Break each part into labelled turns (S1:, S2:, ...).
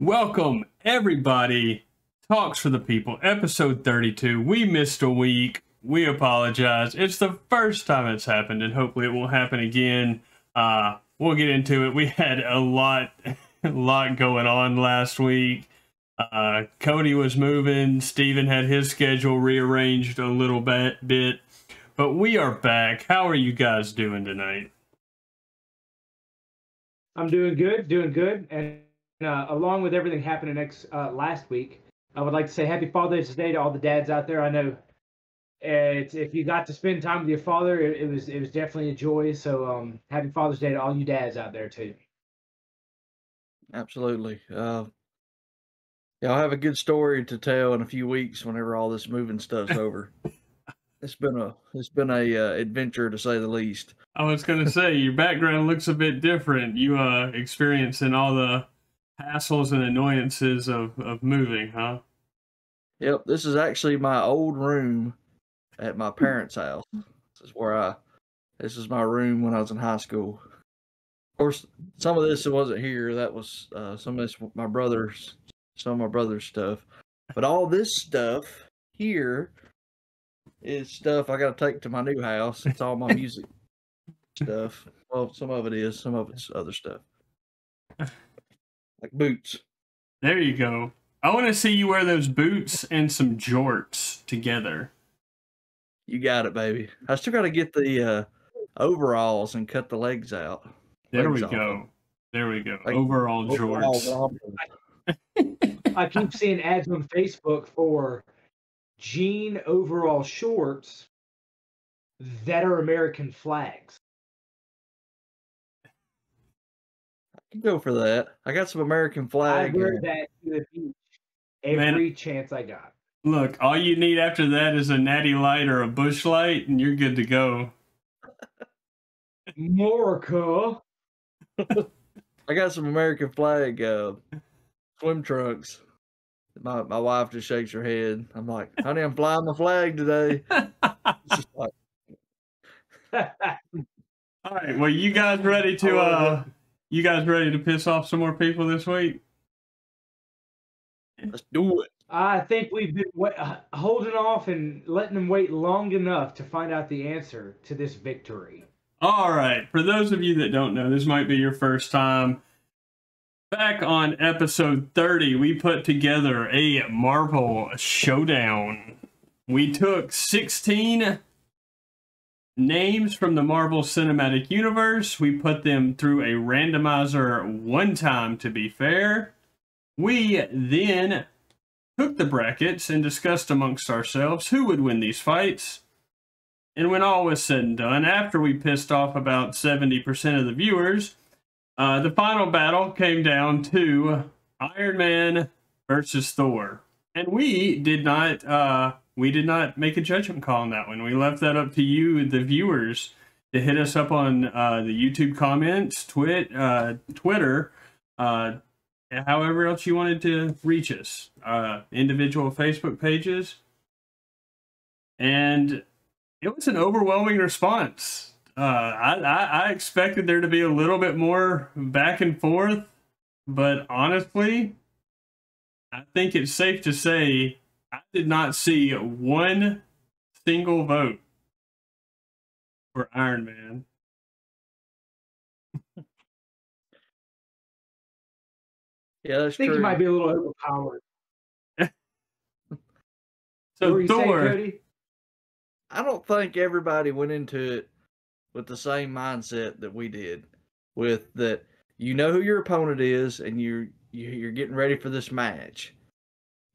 S1: Welcome, everybody. Talks for the People, episode 32. We missed a week. We apologize. It's the first time it's happened, and hopefully it won't happen again. We'll get into it. We had a lot going on last week. Cody was moving. Steven had his schedule rearranged a little bit. But we are back. How are you guys doing tonight?
S2: I'm doing good. And along with everything happening last week, I would like to say Happy Father's Day to all the dads out there. I know if you got to spend time with your father, it was definitely a joy. So Happy Father's Day to all you dads out there too.
S3: Absolutely. I'll have a good story to tell in a few weeks whenever all this moving stuff's over. It's been a adventure to say the least.
S1: I was gonna say your background looks a bit different. You experiencing all the hassles and annoyances of moving, huh?
S3: Yep, this is actually my old room at my parents' house. This is my room when I was in high school. Of course, some of this wasn't here. That was some of this my brother's stuff. But all this stuff here is stuff I got to take to my new house. It's all my music stuff. Well, some of it is, some of it's other stuff. Like boots.
S1: There you go. I want to see you wear those boots and some jorts together.
S3: You got it, baby. I still got to get the overalls and cut the legs out.
S1: There we go. Like, overall jorts.
S2: I keep seeing ads on Facebook for jean overall shorts that are American flags.
S3: I can go for that. I got some American flag.
S2: I wear that to the beach every chance I got.
S1: Look, all you need after that is a natty light or a bush light, and you're good to go.
S2: Morica.
S3: I got some American flag swim trunks. My wife just shakes her head. I'm like, honey, I'm flying the flag today.
S1: All right, well, you guys ready to piss off some more people this week?
S3: Let's do it.
S2: I think we've been holding off and letting them wait long enough to find out the answer to this victory.
S1: All right, for those of you that don't know, this might be your first time. Back on episode 30, we put together a Marvel Showdown. We took 16 names from the Marvel Cinematic Universe. We put them through a randomizer one time, to be fair. We then took the brackets and discussed amongst ourselves who would win these fights. And when all was said and done, after we pissed off about 70% of the viewers, the final battle came down to Iron Man versus Thor. And we did not make a judgment call on that one. We left that up to you, the viewers, to hit us up on the YouTube comments, Twitter, however else you wanted to reach us, individual Facebook pages. And it was an overwhelming response. I expected there to be a little bit more back and forth, but honestly, I think it's safe to say I did not see one single vote for Iron Man.
S3: Yeah, that's true.
S2: I think you might be a little overpowered.
S1: So Thor,
S2: Cody?
S3: I don't think everybody went into it with the same mindset that we did. With that, you know who your opponent is, and you're getting ready for this match.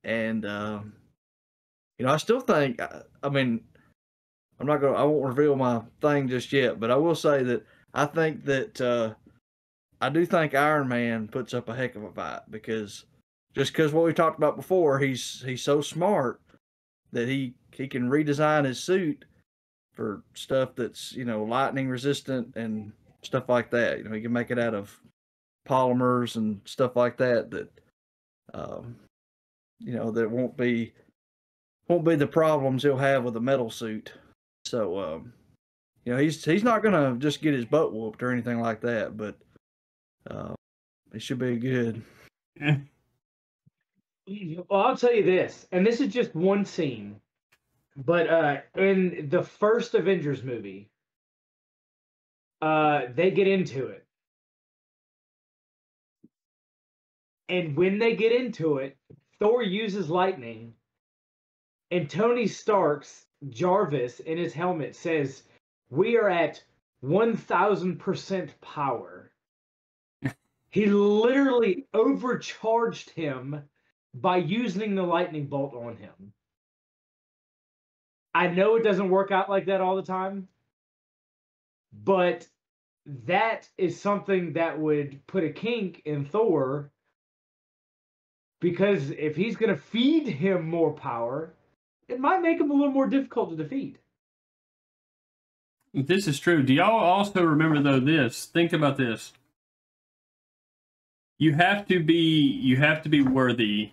S3: And I still think. I mean, I won't reveal my thing just yet, but I will say that I think that I do think Iron Man puts up a heck of a fight because what we talked about before, he's so smart that he can redesign his suit for stuff that's, lightning resistant and stuff like that. He can make it out of polymers and stuff like that that won't be the problems he'll have with a metal suit. So he's not gonna just get his butt whooped or anything like that, but it should be good.
S2: Well, I'll tell you this, and this is just one scene, but in the first Avengers movie, they get into it. And when they get into it, Thor uses lightning, and Tony Stark's Jarvis in his helmet says, "We are at 1,000% power." He literally overcharged him by using the lightning bolt on him. I know it doesn't work out like that all the time, but that is something that would put a kink in Thor, because if he's going to feed him more power, it might make him a little more difficult to defeat.
S1: This is true. Do y'all also remember though this? Think about this. You have to be worthy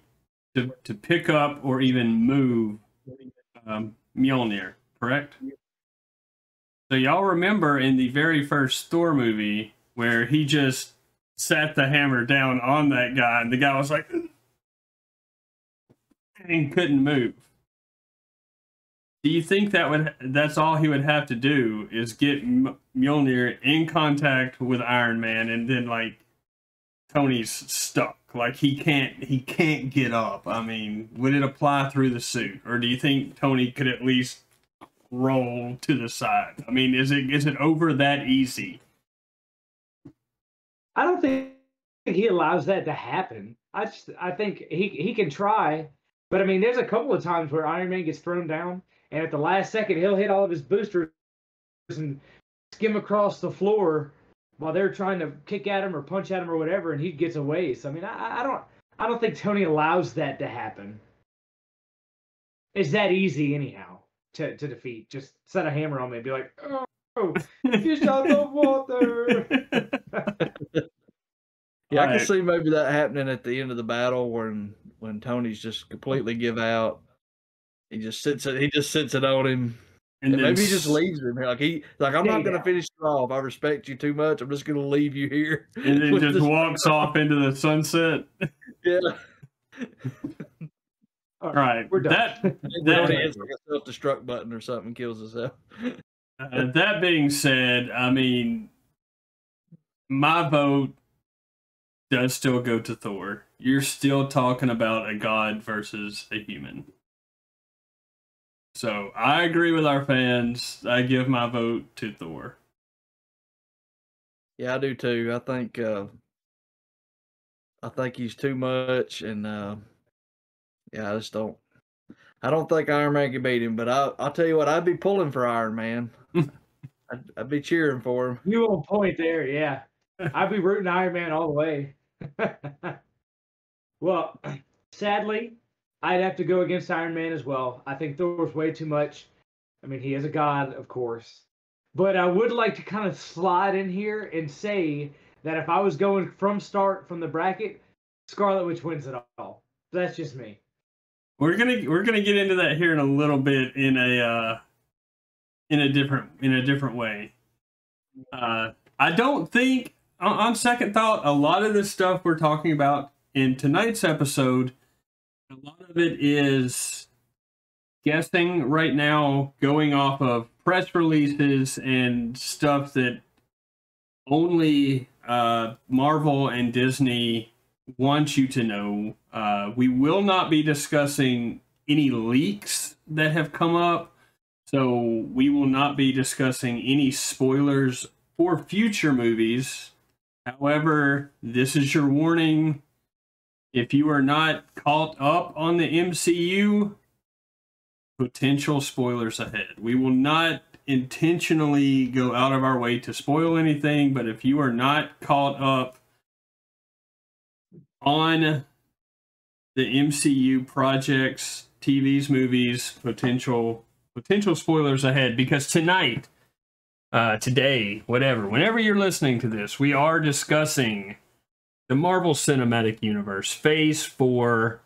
S1: to pick up or even move Mjolnir, correct? So y'all remember in the very first Thor movie where he just sat the hammer down on that guy and the guy was like and couldn't move. Do you think that's all he would have to do is get Mjolnir in contact with Iron Man, and then like Tony's stuck, like he can't get up? I mean, would it apply through the suit, or do you think Tony could at least roll to the side? I mean, is it over that easy?
S2: I don't think he allows that to happen. I think he can try, but I mean, there's a couple of times where Iron Man gets thrown down, and at the last second, he'll hit all of his boosters and skim across the floor while they're trying to kick at him or punch at him or whatever, and he gets away. So I mean, I don't think Tony allows that to happen. It's that easy anyhow to defeat. Just set a hammer on me and be like, "Oh, you shot the water."
S3: Yeah, I can see maybe that happening at the end of the battle when Tony's just completely give out. He just sits it on him. And maybe he just leaves him. Like I'm not gonna finish you off. I respect you too much. I'm just gonna leave you here.
S1: And then just walks off into the sunset.
S3: Yeah.
S2: All right, we're done.
S3: That hits like a self-destruct button or something, kills himself.
S1: That being said, I mean, my vote does still go to Thor. You're still talking about a god versus a human. So I agree with our fans. I give my vote to Thor.
S3: Yeah, I do too. I think he's too much, and yeah, I don't think Iron Man can beat him. But I'll tell you what, I'd be pulling for Iron Man. I'd be cheering for him.
S2: You on point there, yeah. I'd be rooting Iron Man all the way. Well, sadly, I'd have to go against Iron Man as well. I think Thor's way too much. I mean, he is a god, of course. But I would like to kind of slide in here and say that if I was going from the bracket, Scarlet Witch wins it all. That's just me.
S1: We're gonna get into that here in a little bit in a different way. I don't think, on second thought, a lot of the stuff we're talking about in tonight's episode, a lot of it is guessing right now, going off of press releases and stuff that only Marvel and Disney want you to know. We will not be discussing any leaks that have come up, so we will not be discussing any spoilers for future movies. However, this is your warning. If you are not caught up on the MCU, potential spoilers ahead. We will not intentionally go out of our way to spoil anything, but if you are not caught up on the MCU projects, TVs, movies, potential spoilers ahead, because tonight, today, whenever you're listening to this, we are discussing the Marvel Cinematic Universe, Phase 4,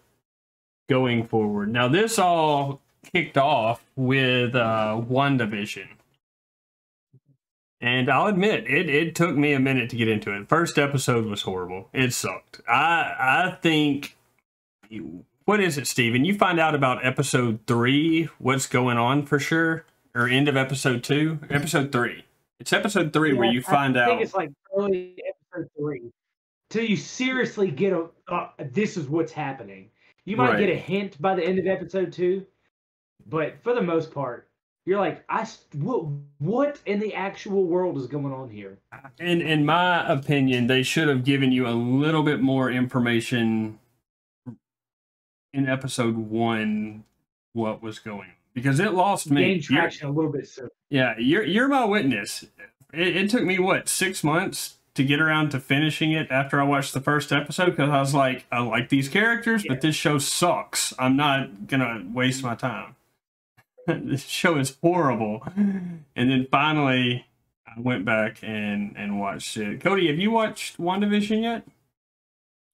S1: going forward. Now, this all kicked off with WandaVision. And I'll admit, it took me a minute to get into it. First episode was horrible. It sucked. I think what is it, Steven? You find out about episode 3, what's going on for sure, or end of episode 2, episode 3. It's episode 3 where you find out.
S2: I think it's like early episode 3. Till you seriously get this is what's happening. You might get a hint by the end of episode 2, but for the most part, you're like, what in the actual world is going on here?
S1: In my opinion, they should have given you a little bit more information in episode 1 what was going on, because it lost me.
S2: Gain traction a little bit sooner.
S1: Yeah, you're my witness. It took me, what, 6 months to get around to finishing it after I watched the first episode, because I was like, I like these characters, but this show sucks. I'm not going to waste my time. This show is horrible. And then finally, I went back and watched it. Cody, have you watched WandaVision yet?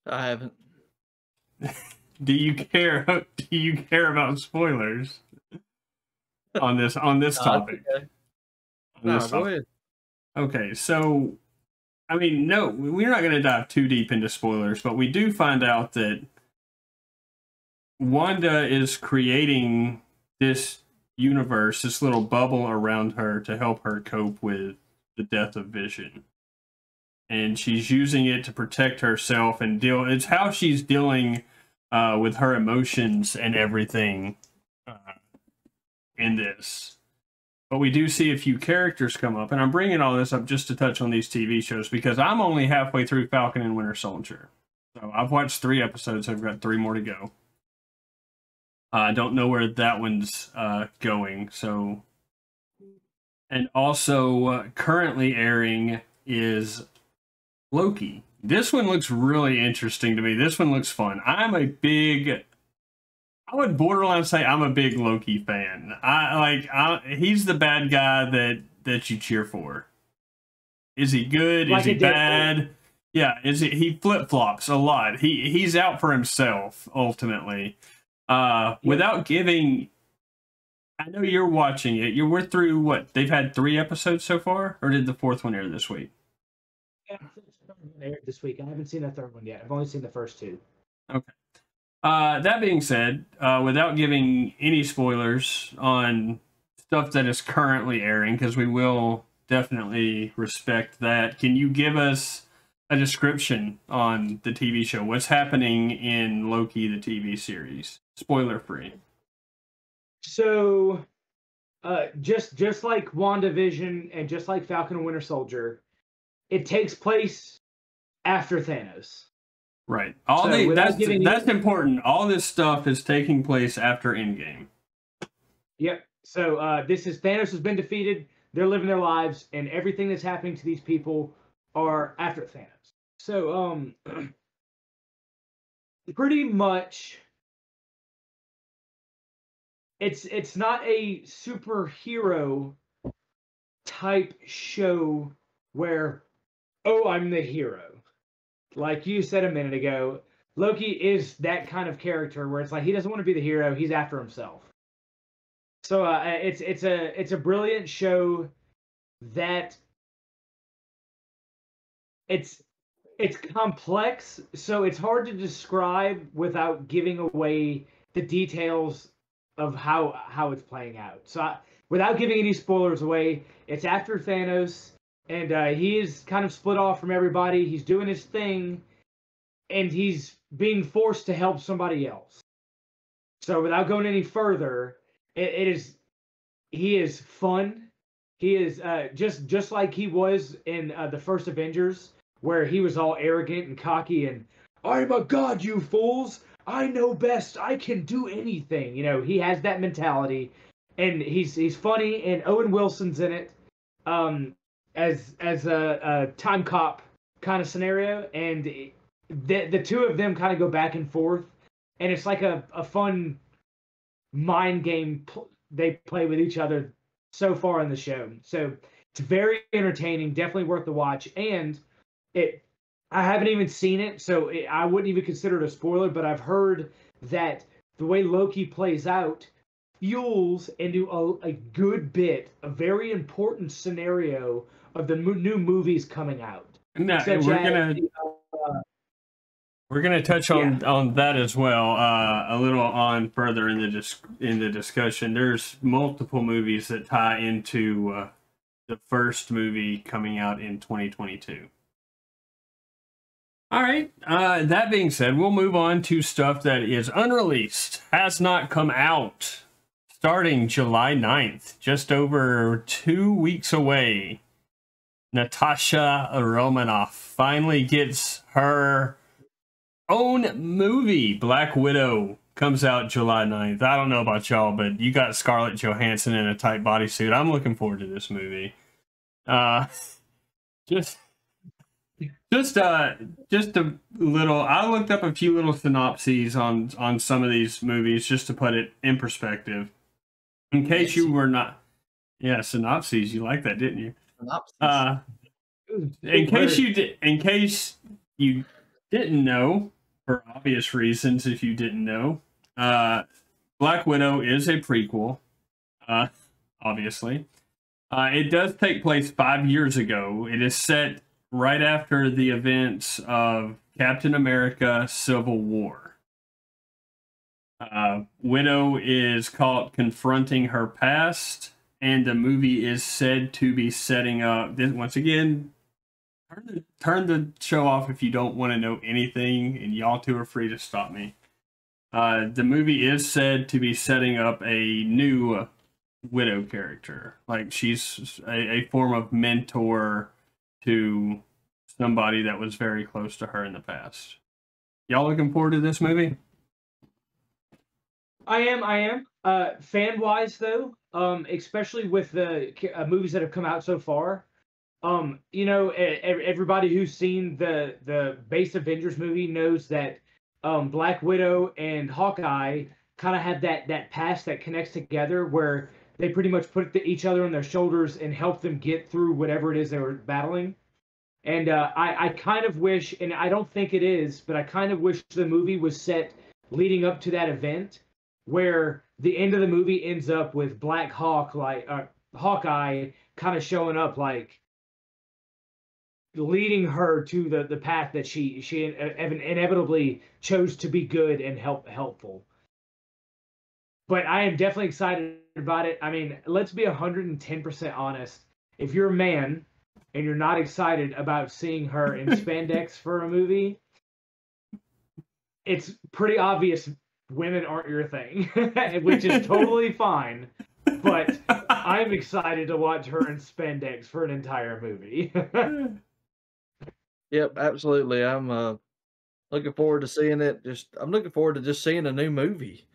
S3: I haven't.
S1: Do you care? Do you care about spoilers on this topic?
S3: Okay. No, go ahead.
S1: Okay, so I mean, no, we're not going to dive too deep into spoilers, but we do find out that Wanda is creating this universe, this little bubble around her to help her cope with the death of Vision. And she's using it to protect herself and deal. It's how she's dealing with her emotions and everything in this. But we do see a few characters come up, and I'm bringing all this up just to touch on these TV shows because I'm only halfway through Falcon and Winter Soldier. So I've watched 3 episodes. I've got 3 more to go. I don't know where that one's going. So, and also currently airing is Loki. This one looks really interesting to me. This one looks fun. I would borderline say I'm a big Loki fan. He's the bad guy that you cheer for. Is he good? Is he bad? Yeah, he flip-flops a lot. He's out for himself ultimately. Without giving, I know you're watching it. We're through what? They've had 3 episodes so far, or did the 4th one air this week?
S2: Yeah, the 3rd one aired this week. I haven't seen the 3rd one yet. I've only seen the first 2.
S1: Okay. That being said, without giving any spoilers on stuff that is currently airing, because we will definitely respect that, can you give us a description on the TV show? What's happening in Loki, the TV series? Spoiler free.
S2: So, just like WandaVision and just like Falcon and Winter Soldier, it takes place after Thanos.
S1: Right. That's important. All this stuff is taking place after Endgame.
S2: Yep. So this is Thanos has been defeated. They're living their lives, and everything that's happening to these people are after Thanos. So pretty much, it's not a superhero type show where, oh, I'm the hero. Like you said a minute ago, Loki is that kind of character where it's like he doesn't want to be the hero; he's after himself. So it's a brilliant show that it's complex, so it's hard to describe without giving away the details of how it's playing out. So without giving any spoilers away, it's after Thanos. And he is kind of split off from everybody. He's doing his thing, and he's being forced to help somebody else. So without going any further, he is fun. He is just like he was in the first Avengers, where he was all arrogant and cocky and, I'm a god, you fools! I know best. I can do anything. You know, he has that mentality, and he's funny. And Owen Wilson's in it. As a time cop kind of scenario, and the two of them kind of go back and forth, and it's like a fun mind game they play with each other so far in the show. So it's very entertaining, definitely worth the watch. And I haven't even seen it, so I wouldn't even consider it a spoiler, but I've heard that the way Loki plays out fuels into a good bit, a very important scenario of the new movies coming out.
S1: No, We're going to touch on that as well a little on further in the discussion. There's multiple movies that tie into the first movie coming out in 2022. All right. That being said, we'll move on to stuff that is unreleased, has not come out, starting July 9th, just over 2 weeks away. Natasha Romanoff finally gets her own movie. Black Widow comes out July 9th. I don't know about y'all, but you got Scarlett Johansson in a tight bodysuit. I'm looking forward to this movie. Just a little. I looked up a few little synopses on some of these movies just to put it in perspective. In case you were not, synopses. You like that, didn't you?
S3: Synopsis.
S1: In case you didn't know, for obvious reasons, if you didn't know, Black Widow is a prequel. Obviously, it does take place 5 years ago. It is set right after the events of Captain America: Civil War. Widow is caught confronting her past, and the movie is said to be setting up. Once again, turn the show off if you don't want to know anything, and y'all two are free to stop me. The movie is said to be setting up a new Widow character. Like, she's a form of mentor to somebody that was very close to her in the past. Y'all looking forward to this movie?
S2: I am. Fan-wise, though, especially with the movies that have come out so far, everybody who's seen the base Avengers movie knows that Black Widow and Hawkeye kind of have that past that connects together, where they pretty much put each other on their shoulders and help them get through whatever it is they were battling. And I kind of wish, and I don't think it is, but I kind of wish the movie was set leading up to that event, where the end of the movie ends up with Black Hawkeye kind of showing up, like leading her to the path that she inevitably chose to be good and helpful. But I am definitely excited about it. I mean, let's be 110% honest. If you're a man and you're not excited about seeing her in spandex for a movie, it's pretty obvious women aren't your thing, which is totally fine. But I'm excited to watch her in spandex for an entire movie.
S3: Yep, absolutely. I'm looking forward to seeing it. I'm looking forward to just seeing a new movie.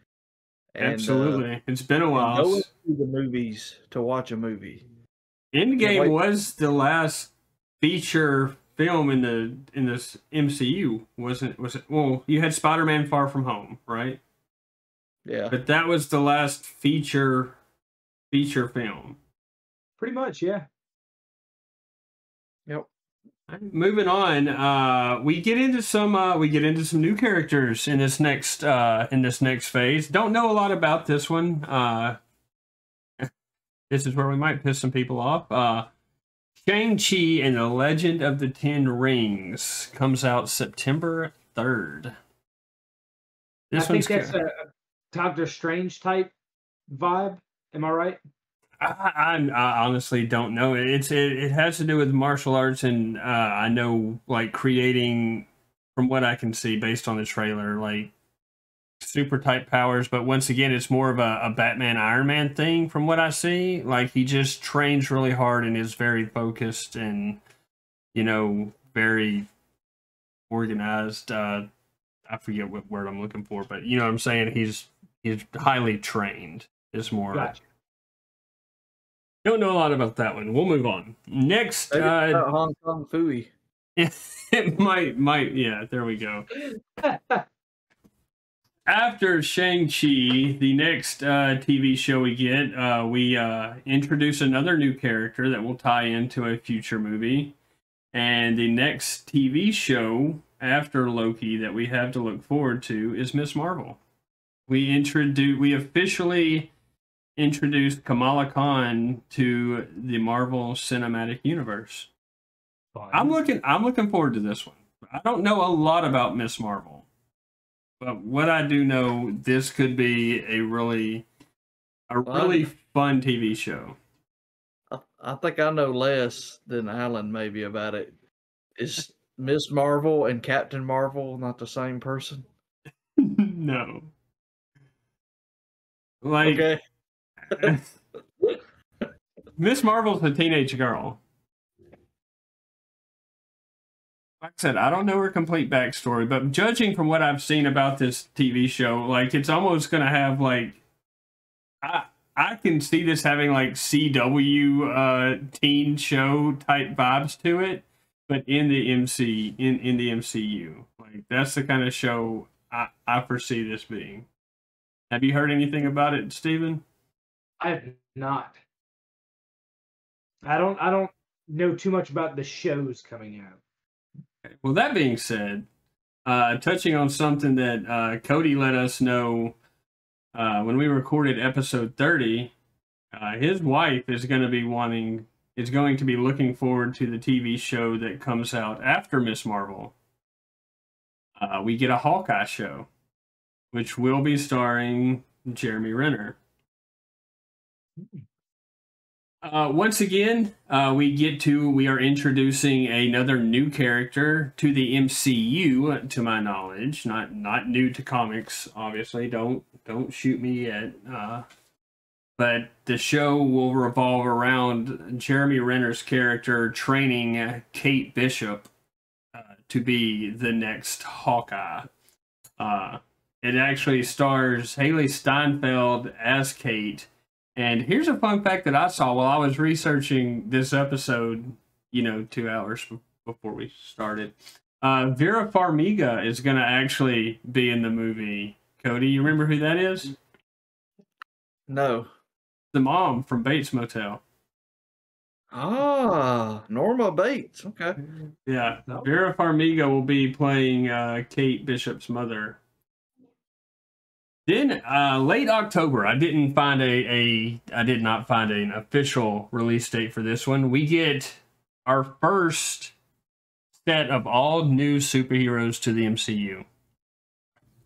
S3: And,
S1: absolutely, it's been a while.
S3: Going to the movies to watch a movie.
S1: Endgame was the last feature film in this MCU, wasn't it? Well, you had Spider-Man: Far From Home, right?
S3: Yeah,
S1: but that was the last feature film.
S2: Pretty much, yeah.
S3: Yep.
S1: Moving on, we get into some new characters in this next phase. Don't know a lot about this one. This is where we might piss some people off. Shang-Chi and the Legend of the Ten Rings comes out September 3rd.
S2: I think that's a Doctor Strange type vibe. Am I right?
S1: I honestly don't know. It has to do with martial arts, and I know, like, creating, from what I can see based on the trailer, like super type powers. But once again, it's more of a Batman Iron Man thing from what I see. Like, he just trains really hard and is very focused and, very organized. I forget what word I'm looking for, but you know what I'm saying. He's highly trained. Is more.
S2: Gotcha.
S1: Don't know a lot about that one. We'll move on. Next,
S3: Hong Kong Phooey.
S1: It might. Yeah, there we go. After Shang-Chi, the next TV show we get, we introduce another new character that will tie into a future movie. And the next TV show after Loki that we have to look forward to is Ms. Marvel. We officially introduced Kamala Khan to the Marvel Cinematic Universe.
S2: Fine.
S1: I'm looking forward to this one. I don't know a lot about Ms. Marvel. But what I do know, this could be a really fun TV show.
S3: I think I know less than Alan maybe about it. Is Miss Marvel and Captain Marvel not the same person?
S1: No. Like,
S3: Okay.
S1: Miss Marvel's a teenage girl. Like I said, I don't know her complete backstory, but judging from what I've seen about this TV show, like, it's almost going to have, like, I can see this having, like, CW teen show type vibes to it, but in the in the MCU. Like, that's the kind of show I foresee this being. Have you heard anything about it, Steven?
S2: I have not. I don't know too much about the shows coming out.
S1: Well, that being said, touching on something that Cody let us know when we recorded episode 30, his wife is going to be looking forward to the TV show that comes out after Miss Marvel. We get a Hawkeye show, which will be starring Jeremy Renner. Once again, we are introducing another new character to the MCU, to my knowledge. Not new to comics, obviously. Don't shoot me yet. But the show will revolve around Jeremy Renner's character training Kate Bishop to be the next Hawkeye. It actually stars Haley Steinfeld as Kate. And here's a fun fact that I saw while I was researching this episode, 2 hours before we started. Vera Farmiga is going to actually be in the movie. Cody, you remember who that is?
S3: No.
S1: The mom from Bates Motel.
S3: Ah, Norma Bates. Okay.
S1: Yeah, Vera Farmiga will be playing Kate Bishop's mother. Then late October, I did not find an official release date for this one. We get our first set of all new superheroes to the MCU.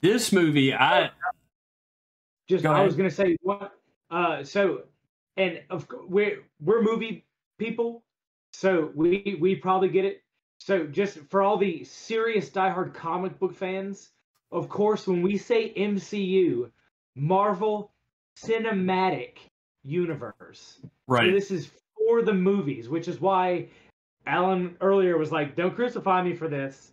S1: This movie, I
S2: was gonna say what. We're movie people, so we probably get it. So just for all the serious diehard comic book fans. Of course, when we say MCU, Marvel Cinematic Universe.
S1: right.
S2: So this is for the movies, which is why Alan earlier was like, don't crucify me for this.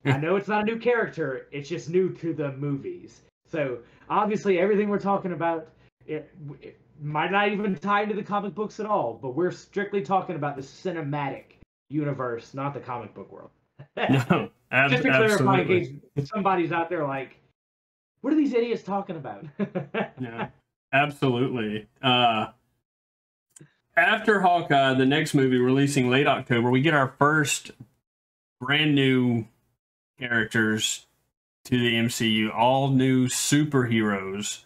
S2: I know it's not a new character. It's just new to the movies. So obviously everything we're talking about, it might not even tie into the comic books at all, but we're strictly talking about the cinematic universe, not the comic book world.
S1: No.
S2: Just to clarify, in case somebody's out there like, what are these idiots talking about?
S1: Yeah, absolutely. After Hawkeye, the next movie releasing late October, we get our first brand new characters to the MCU, all new superheroes.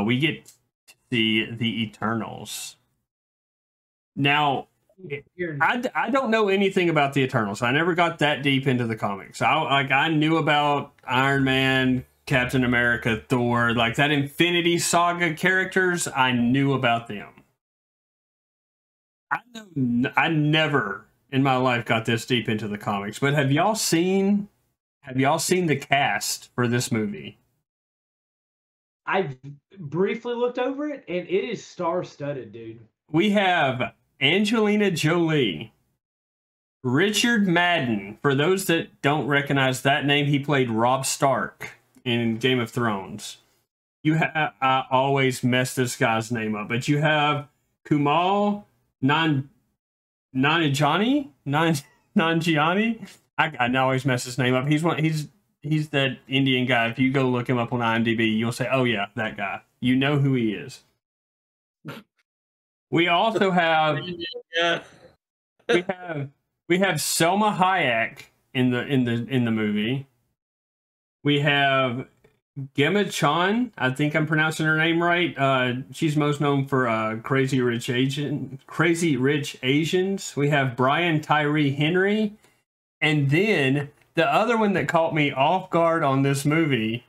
S1: We get to see the Eternals. Now, I don't know anything about the Eternals. I never got that deep into the comics. I knew about Iron Man, Captain America, Thor, like that Infinity Saga characters. I knew about them. I never in my life got this deep into the comics. But have y'all seen the cast for this movie?
S2: I've briefly looked over it, and it is star-studded, dude.
S1: We have Angelina Jolie, Richard Madden. For those that don't recognize that name, he played Robb Stark in Game of Thrones. I always mess this guy's name up, but you have Kumail Nanjiani. I always mess his name up. He's that Indian guy. If you go look him up on IMDb, you'll say, "Oh yeah, that guy." You know who he is. We also have we have Selma Hayek in the movie. We have Gemma Chan. I think I'm pronouncing her name right. She's most known for Crazy Rich Asians. We have Brian Tyree Henry, and then the other one that caught me off guard on this movie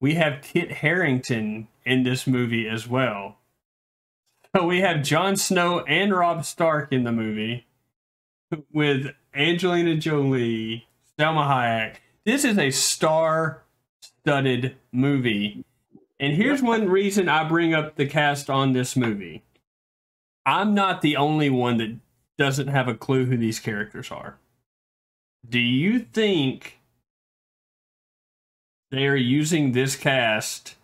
S1: we have Kit Harington in this movie as well. So we have Jon Snow and Robb Stark in the movie with Angelina Jolie, Salma Hayek. This is a star-studded movie. And here's one reason I bring up the cast on this movie. I'm not the only one that doesn't have a clue who these characters are. Do you think they are using this cast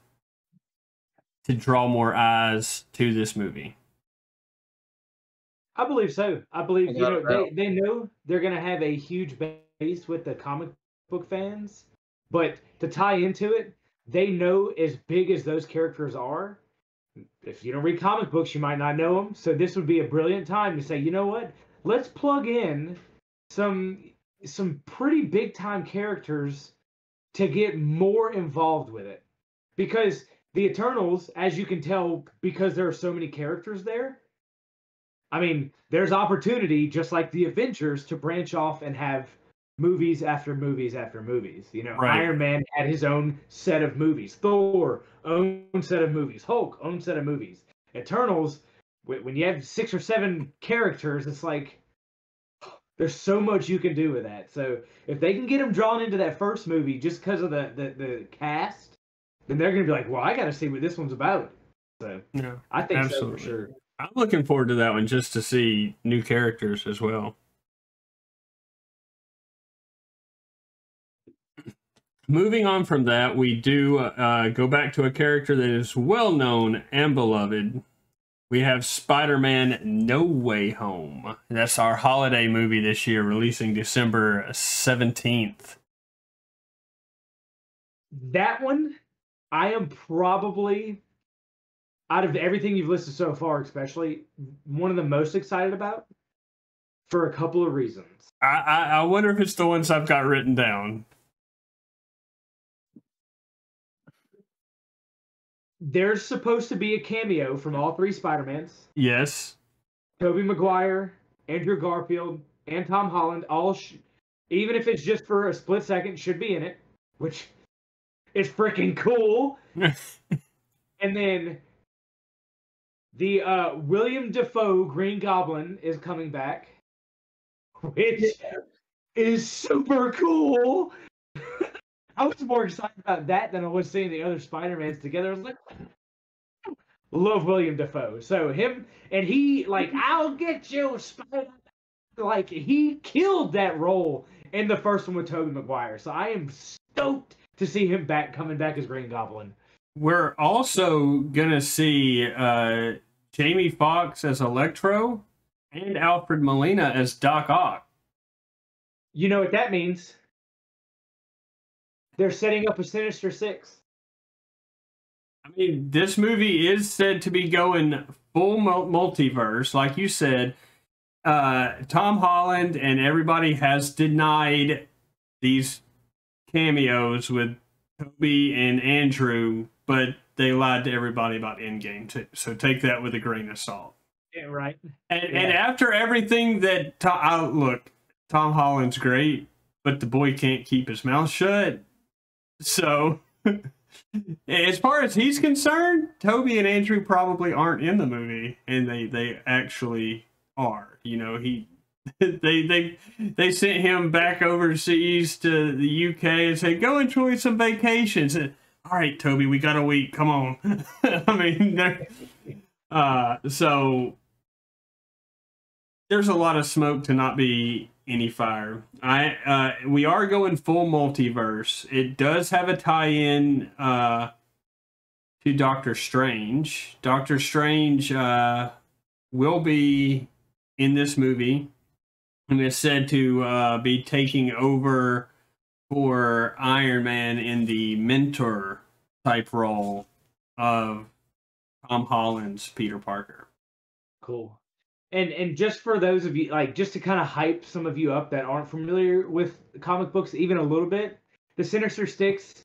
S1: to draw more eyes to this movie?
S2: I believe so. I believe they know they're going to have a huge base with the comic book fans, but to tie into it, they know as big as those characters are. If you don't read comic books, you might not know them. So this would be a brilliant time to say, you know what? Let's plug in some pretty big time characters to get more involved with it. Because the Eternals, as you can tell, because there are so many characters there, I mean, there's opportunity, just like the Avengers, to branch off and have movies after movies after movies. You know,
S1: Right.
S2: Iron Man had his own set of movies. Thor, own set of movies. Hulk, own set of movies. Eternals, when you have 6 or 7 characters, it's like there's so much you can do with that. So if they can get them drawn into that first movie just because of the cast, then they're going to be like, well, I got to see what this one's about. So
S1: Yeah,
S2: I think
S1: absolutely.
S2: so for sure.
S1: I'm looking forward to that one just to see new characters as well. Moving on from that, we do go back to a character that is well known and beloved. We have Spider-Man No Way Home. That's our holiday movie this year, releasing December 17th.
S2: That one, I am probably, out of everything you've listed so far, especially, one of the most excited about for a couple of reasons.
S1: I wonder if it's the ones I've got written down.
S2: There's supposed to be a cameo from all 3 Spider-Mans.
S1: Yes.
S2: Tobey Maguire, Andrew Garfield, and Tom Holland, all, even if it's just for a split second, should be in it, which is freaking cool. And then the William Dafoe Green Goblin is coming back, which is super cool. I was more excited about that than I was seeing the other Spider-Mans together. I was like, love William Dafoe. So him, and he, like, I'll get you, Spider. Like, he killed that role in the first one with Tobey Maguire. So I am stoked to see him coming back as Green Goblin.
S1: We're also going to see Jamie Foxx as Electro and Alfred Molina as Doc Ock.
S2: You know what that means? They're setting up a Sinister Six.
S1: I mean, this movie is said to be going full multiverse. Like you said, Tom Holland and everybody has denied these cameos with Toby and Andrew, but they lied to everybody about Endgame too. So take that with a grain of salt.
S2: Yeah, right.
S1: And after everything that look, Tom Holland's great, but the boy can't keep his mouth shut. So, as far as he's concerned, Toby and Andrew probably aren't in the movie, and they actually are. You know, they sent him back overseas to the UK and said, "Go enjoy some vacations." And, all right, Toby, we got a week. Come on. I mean, so there's a lot of smoke to not be any fire. We are going full multiverse. It does have a tie-in to Doctor Strange. Doctor Strange will be in this movie and is said to be taking over for Iron Man in the mentor type role of Tom Holland's Peter Parker.
S2: Cool. And just for those of you, like, just to kind of hype some of you up that aren't familiar with comic books even a little bit, the Sinister Six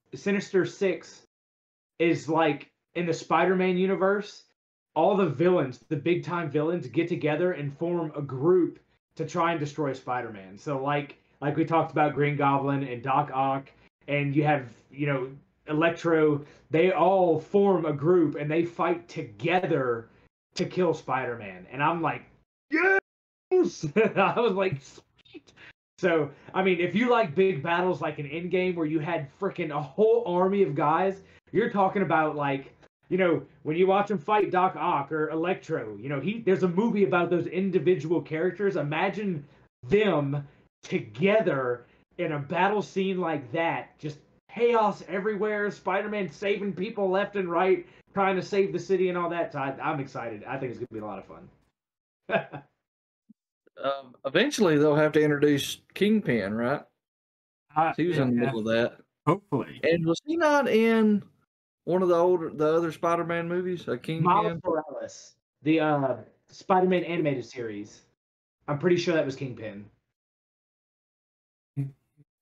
S2: is like in the Spider-Man universe, all the villains, the big time villains, get together and form a group to try and destroy Spider-Man. So like we talked about Green Goblin and Doc Ock, and you have, Electro, they all form a group and they fight together to kill Spider-Man. And I'm like, yes! I was like, sweet. So, I mean, if you like big battles like an Endgame where you had freaking a whole army of guys, you're talking about like, when you watch him fight Doc Ock or Electro, there's a movie about those individual characters. Imagine them together in a battle scene like that, just chaos everywhere, Spider-Man saving people left and right, trying to save the city and all that. So I'm excited. I think it's going to be a lot of fun.
S3: Eventually, they'll have to introduce Kingpin, right? He was in the middle of that.
S1: Hopefully.
S3: And was he not in one of the other Spider-Man movies? Kingpin?
S2: Miles Morales, the Spider-Man animated series. I'm pretty sure that was Kingpin.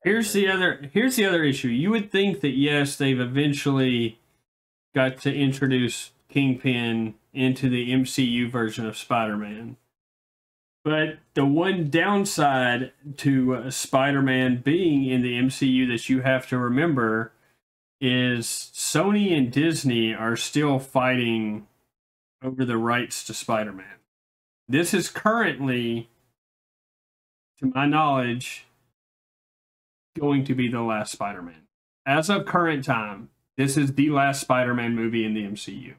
S1: Here's the other issue. You would think that yes, they've eventually got to introduce Kingpin into the MCU version of Spider-Man. But the one downside to Spider-Man being in the MCU that you have to remember is Sony and Disney are still fighting over the rights to Spider-Man. This is currently, to my knowledge, going to be the last Spider-Man. As of current time, this is the last Spider-Man movie in the MCU.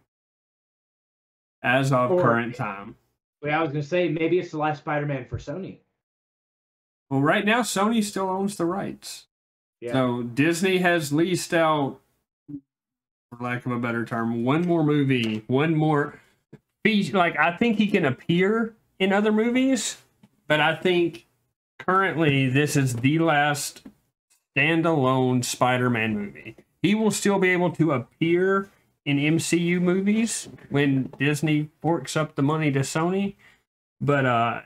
S1: As of current time.
S2: Well, I was going to say, maybe it's the last Spider-Man for Sony.
S1: Well, right now, Sony still owns the rights. Yeah. So Disney has leased out, for lack of a better term, one more movie, one more feature. Like, I think he can appear in other movies, but I think currently this is the last standalone Spider-Man movie. He will still be able to appear in MCU movies when Disney forks up the money to Sony, but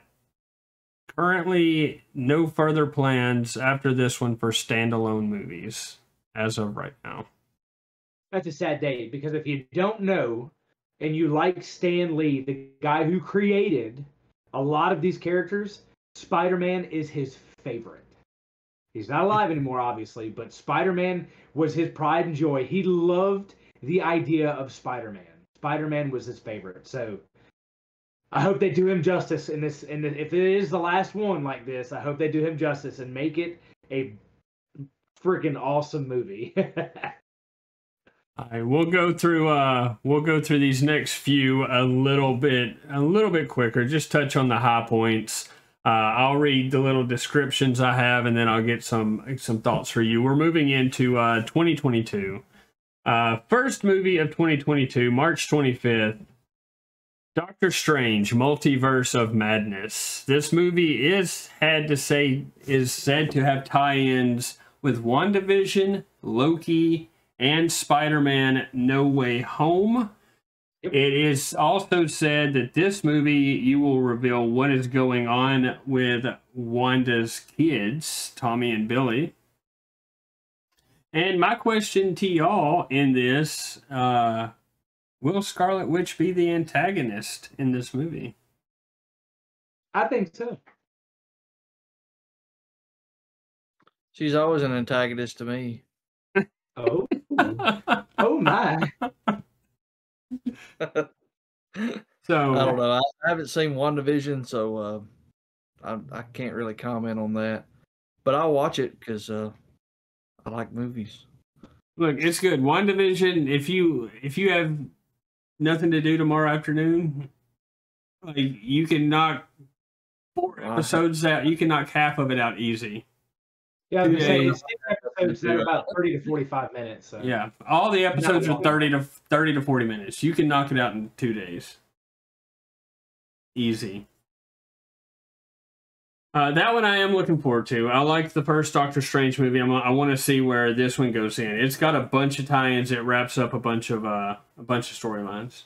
S1: currently no further plans after this one for standalone movies as of right now.
S2: That's a sad day, because if you don't know and you like Stan Lee, the guy who created a lot of these characters, Spider-Man is his favorite. He's not alive anymore, obviously, but Spider-Man was his pride and joy. He loved the idea of Spider-Man. Spider-Man was his favorite. So I hope they do him justice in this. And if it is the last one like this, I hope they do him justice and make it a freaking awesome movie.
S1: All right, we'll go through these next few a little bit quicker. Just touch on the high points. I'll read the little descriptions I have, and then I'll get some thoughts for you. We're moving into 2022. First movie of 2022, March 25th, Doctor Strange, Multiverse of Madness. This movie is said to have tie-ins with WandaVision, Loki, and Spider-Man No Way Home. Yep. It is also said that this movie, you will reveal what is going on with Wanda's kids, Tommy and Billy. And my question to y'all in this, will Scarlet Witch be the antagonist in this movie?
S2: I think so.
S3: She's always an antagonist to me.
S2: Oh. Oh my.
S1: So
S3: I don't know. I haven't seen WandaVision, so I can't really comment on that. But I'll watch it because I like movies.
S1: Look, it's good. WandaVision, if you have nothing to do tomorrow afternoon, like you can knock 4 episodes out. You can knock half of it out easy.
S2: Yeah, I was saying it's episodes that are about 30 to 45 minutes. So.
S1: Yeah, all the episodes are 30 to 40 minutes. You can knock it out in 2 days. Easy. That one I am looking forward to. I like the first Doctor Strange movie. I want to see where this one goes in. It's got a bunch of tie-ins. It wraps up a bunch of storylines.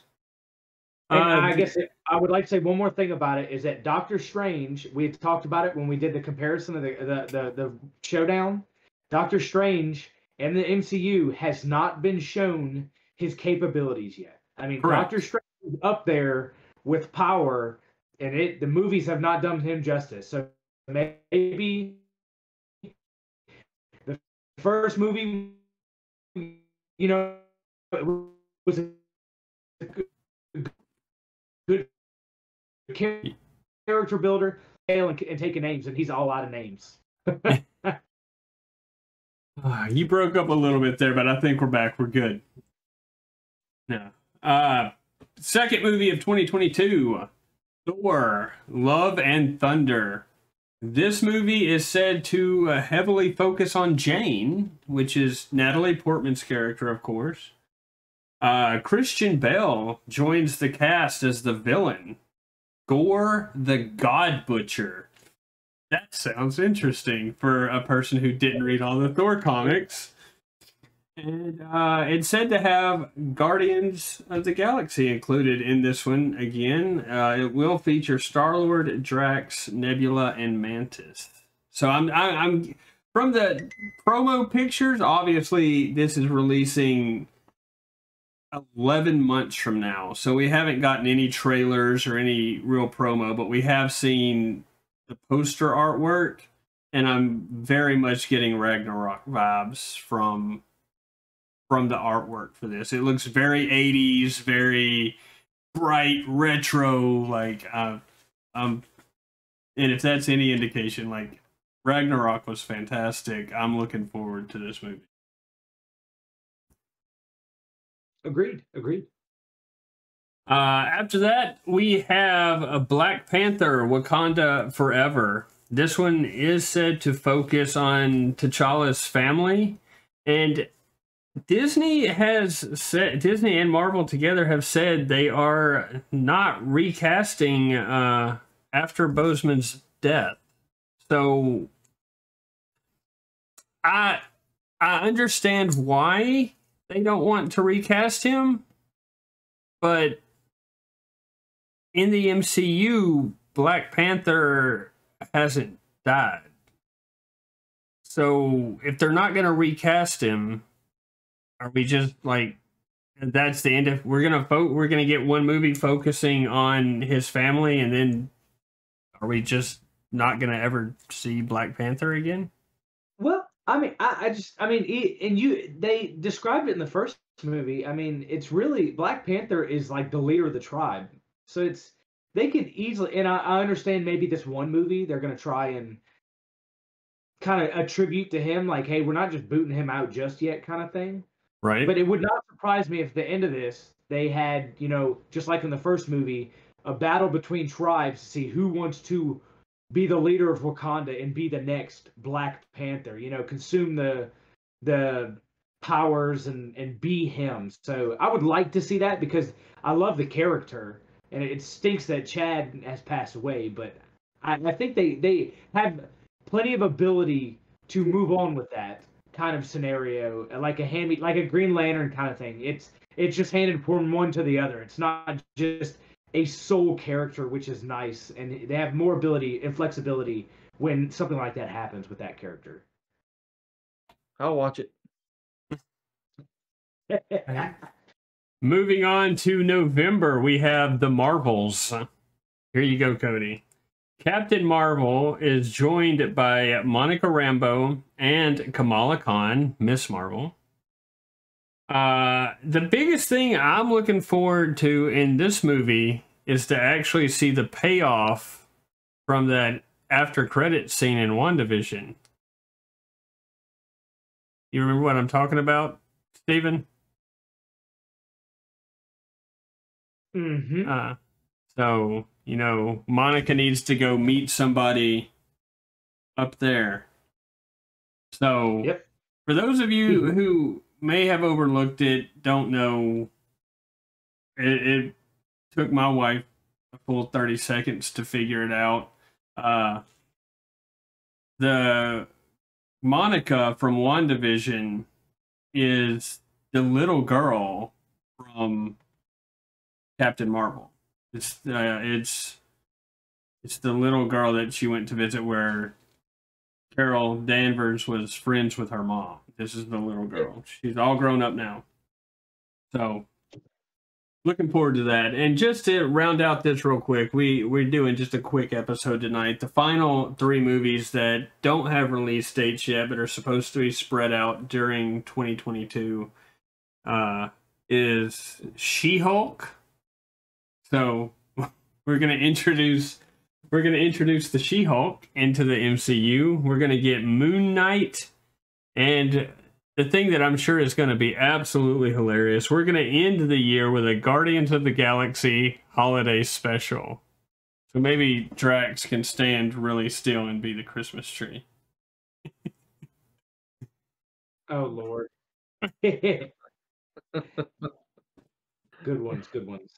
S2: I guess I would like to say one more thing about it is that Doctor Strange, we had talked about it when we did the comparison of the showdown. Doctor Strange in the MCU has not been shown his capabilities yet. I mean, correct. Doctor Strange is up there with power, and the movies have not done him justice. So maybe the first movie you know, it was a good character builder, and taking names, and he's all out of names.
S1: You broke up a little bit there, but I think we're back. We're good. Yeah. Second movie of 2022, Thor, Love and Thunder. This movie is said to heavily focus on Jane, which is Natalie Portman's character, of course. Christian Bale joins the cast as the villain, Gore the God Butcher. That sounds interesting for a person who didn't read all the Thor comics. And it's said to have Guardians of the Galaxy included in this one again. It will feature Star-Lord, Drax, Nebula, and Mantis. So I'm from the promo pictures. Obviously, this is releasing 11 months from now, so we haven't gotten any trailers or any real promo, but we have seen the poster artwork, and I'm very much getting Ragnarok vibes from the artwork for this. It looks very 80s, very bright, retro, like and if that's any indication, like Ragnarok was fantastic. I'm looking forward to this movie.
S2: Agreed.
S1: After that, we have a Black Panther, Wakanda Forever. This one is said to focus on T'Challa's family, and Disney and Marvel together have said they are not recasting after Boseman's death. So I understand why they don't want to recast him, but in the MCU, Black Panther hasn't died. So if they're not going to recast him, are we just like, that's the end of, we're going to get one movie focusing on his family, and then are we just not going to ever see Black Panther again?
S2: Well, I mean, they described it in the first movie. I mean, it's really, Black Panther is like the leader of the tribe. So they could easily, and I understand maybe this one movie, they're going to try and kind of attribute to him, like, hey, we're not just booting him out just yet kind of thing.
S1: Right.
S2: But it would not surprise me if the end of this, they had, just like in the first movie, a battle between tribes to see who wants to be the leader of Wakanda and be the next Black Panther, consume the powers and be him. So I would like to see that because I love the character, and it stinks that Chad has passed away, but I think they have plenty of ability to move on with that kind of scenario, like a Green Lantern kind of thing. It's just handed from one to the other. It's not just a sole character, which is nice, and they have more ability and flexibility when something like that happens with that character.
S3: I'll watch it.
S1: Moving on to November, we have the Marvels. Here you go, Cody. Captain Marvel is joined by Monica Rambeau and Kamala Khan, Miss Marvel. The biggest thing I'm looking forward to in this movie is to actually see the payoff from that after credit scene in WandaVision. You remember what I'm talking about, Steven?
S2: Mm-hmm.
S1: So, Monica needs to go meet somebody up there. So,
S2: yep.
S1: For those of you who may have overlooked it, don't know, it took my wife a full 30 seconds to figure it out. The Monica from WandaVision is the little girl from Captain Marvel. It's the little girl that she went to visit where Carol Danvers was friends with her mom. This is the little girl. She's all grown up now. So, looking forward to that. And just to round out this real quick, we're doing just a quick episode tonight. The final 3 movies that don't have release dates yet, but are supposed to be spread out during 2022. is She-Hulk. So we're gonna introduce the She-Hulk into the MCU. We're gonna get Moon Knight, and the thing that I'm sure is going to be absolutely hilarious, we're going to end the year with a Guardians of the Galaxy holiday special. So maybe Drax can stand really still and be the Christmas tree.
S2: Oh, Lord. Good ones, good ones.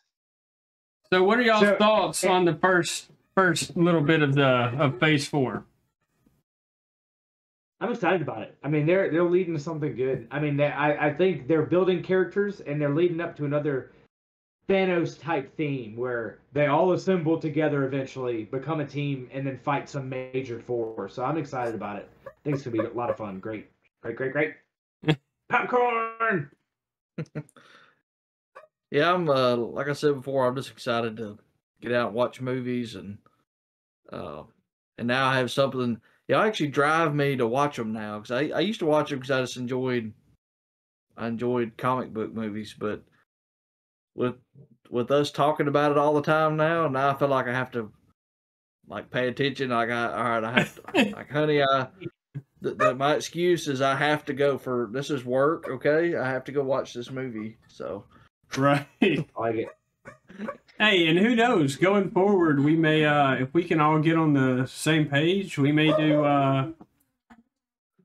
S1: So what are y'all's thoughts on the first little bit of Phase 4?
S2: I'm excited about it. I mean, they're leading to something good. I mean, I think they're building characters and they're leading up to another Thanos type theme where they all assemble together eventually, become a team, and then fight some major force. So I'm excited about it. I think it's gonna be a lot of fun. Great. Popcorn.
S3: Yeah, I'm like I said before, I'm just excited to get out and watch movies, and now I have something. Yeah, actually drive me to watch them now, because I used to watch them because I just enjoyed comic book movies, but with us talking about it all the time now I feel like I have to like pay attention. Like I have to, like, honey, my excuse is I have to go for this is work, okay? I have to go watch this movie. So
S1: right.
S2: I like it.
S1: Hey, and who knows? Going forward, we may, if we can all get on the same page, we may do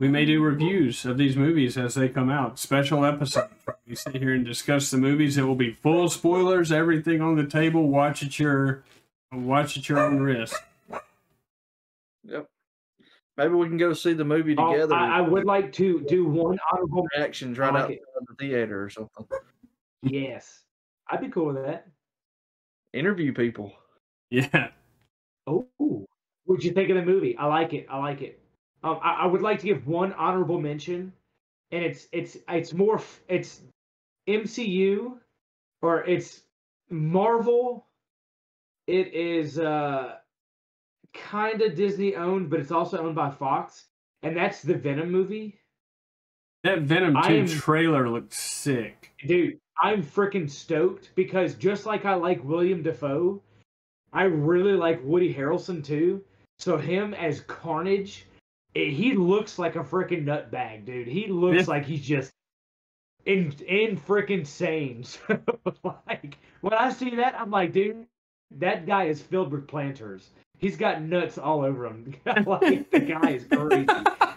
S1: reviews of these movies as they come out. Special episodes. We sit here and discuss the movies. It will be full spoilers, everything on the table. Watch at your own risk.
S3: Yep. Maybe we can go see the movie together.
S2: I would like to do one honorable
S3: reactions right out of the theater or something.
S2: Yes, I'd be cool with that.
S3: Interview people.
S1: Yeah.
S2: Oh, what'd you think of the movie? I like it. I would like to give one honorable mention, and it's MCU or it's Marvel. It is kind of Disney owned, but it's also owned by Fox, and that's the Venom movie.
S1: That Venom 2 trailer looks sick.
S2: Dude, I'm freaking stoked because just like I like William Dafoe, I really like Woody Harrelson too. So him as Carnage, he looks like a freaking nutbag, dude. He looks like he's just in freaking sane. So, like, when I see that, I'm like, dude, that guy is filled with planters. He's got nuts all over him. Like, the guy is crazy.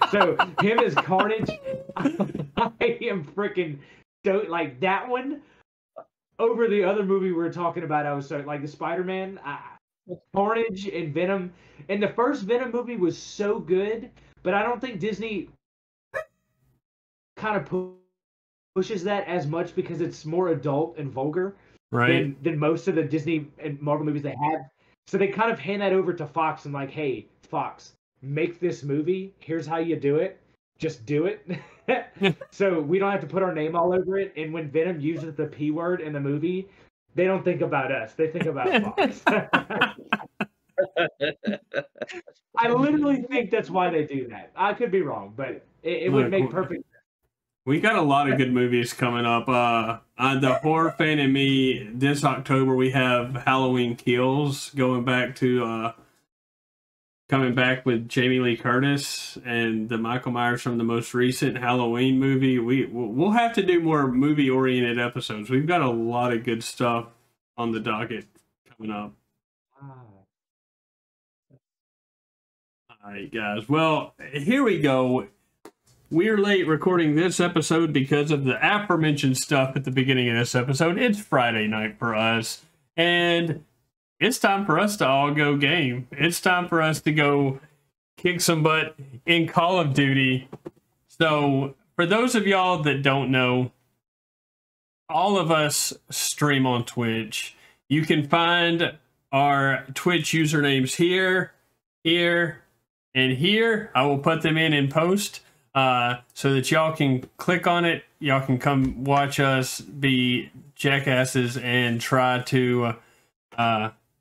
S2: So him as Carnage, I am freaking stoked. Like that one over the other movie we were talking about. I was so like the Spiderman, Carnage and Venom. And the first Venom movie was so good, but I don't think Disney kind of pushes that as much because it's more adult and vulgar than most of the Disney and Marvel movies they have. So they kind of hand that over to Fox and like, hey, Fox, make this movie. Here's how you do it. Just do it. So we don't have to put our name all over it. And when Venom uses the P word in the movie, they don't think about us. They think about Fox. I literally think that's why they do that. I could be wrong, but it would make perfect sense.
S1: We got a lot of good movies coming up. The horror fan in me, this October we have Halloween Kills coming back with Jamie Lee Curtis and the Michael Myers from the most recent Halloween movie. We'll have to do more movie-oriented episodes. We've got a lot of good stuff on the docket coming up. All right, guys. Well, here we go. We're late recording this episode because of the aforementioned stuff at the beginning of this episode. It's Friday night for us, and it's time for us to all go game. It's time for us to go kick some butt in Call of Duty. So, for those of y'all that don't know, all of us stream on Twitch. You can find our Twitch usernames here, and here. I will put them in post. So that y'all can click on it, y'all can come watch us be jackasses and try to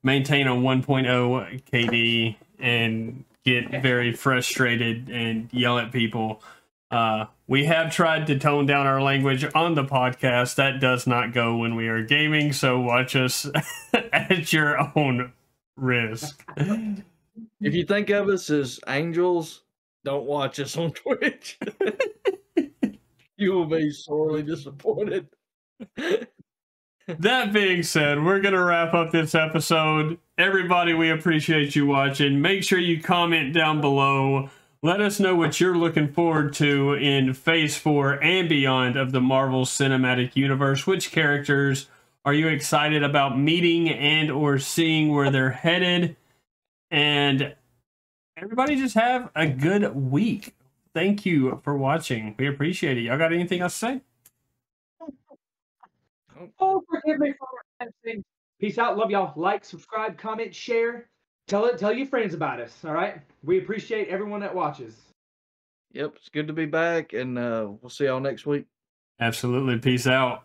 S1: maintain a 1.0 KD and get very frustrated and yell at people. We have tried to tone down our language on the podcast. That does not go when we are gaming, so watch us at your own risk.
S3: If you think of us as angels, don't watch us on Twitch. You will be sorely disappointed.
S1: That being said, we're going to wrap up this episode. Everybody, we appreciate you watching. Make sure you comment down below. Let us know what you're looking forward to in Phase 4 and beyond of the Marvel Cinematic Universe. Which characters are you excited about meeting and or seeing where they're headed? And everybody just have a good week. Thank you for watching. We appreciate it. Y'all got anything else to say?
S2: Oh, forgive me for everything. Peace out. Love y'all. Like, subscribe, comment, share. Tell your friends about us. All right. We appreciate everyone that watches.
S3: Yep, it's good to be back, and we'll see y'all next week.
S1: Absolutely. Peace out.